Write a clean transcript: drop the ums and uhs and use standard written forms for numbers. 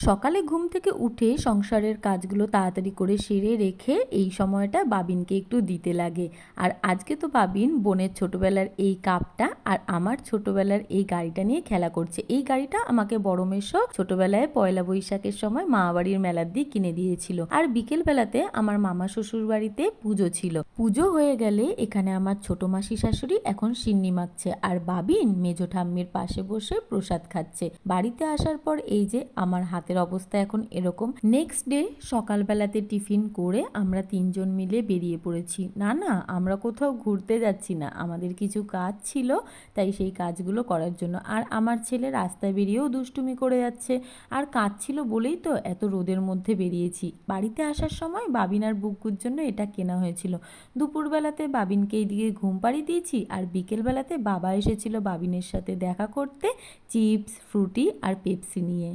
সকালে ঘুম থেকে উঠে সংসারের কাজগুলো তাড়াতাড়ি করে সেরে রেখে এই সময়টা বাবিনকে একটু দিতে লাগে। আর আজকে তো বাবিন বোনের ছোটবেলার এই কাপটা আর আমার ছোটবেলার এই গাড়িটা নিয়ে খেলা করছে। এই গাড়িটা আমাকে বড় মেসো ছোটবেলায় পয়লা বৈশাখের সময় মামাবাড়ির মেলার দিয়ে কিনে দিয়েছিল। আর বিকেল বেলাতে আমার মামা শ্বশুর বাড়িতে পুজো ছিল। পুজো হয়ে গেলে এখানে আমার ছোট মাসি শাশুড়ি এখন সিন্নি মাখছে, আর বাবিন মেজো ঠাম্মির পাশে বসে প্রসাদ খাচ্ছে। বাড়িতে আসার পর এই যে আমার হাতের অবস্থা এখন এরকম। নেক্সট ডে সকালবেলাতে টিফিন করে আমরা তিনজন মিলে বেরিয়ে পড়েছি। না না, আমরা কোথাও ঘুরতে যাচ্ছি না, আমাদের কিছু কাজ ছিল, তাই সেই কাজগুলো করার জন্য। আর আমার ছেলে রাস্তায় বেরিয়েও দুষ্টুমি করে যাচ্ছে, আর কাজ ছিল বলেই তো এত রোদের মধ্যে বেরিয়েছি। বাড়িতে আসার সময় বাবিন আর বুগ্গুর জন্য এটা কেনা হয়েছিল। দুপুরবেলাতে বাবিনকে এইদিকে ঘুম পাড়িয়ে দিয়েছি, আর বিকেলবেলাতে বাবা এসেছিল বাবিনের সাথে দেখা করতে চিপস, ফ্রুটি আর পেপসি নিয়ে।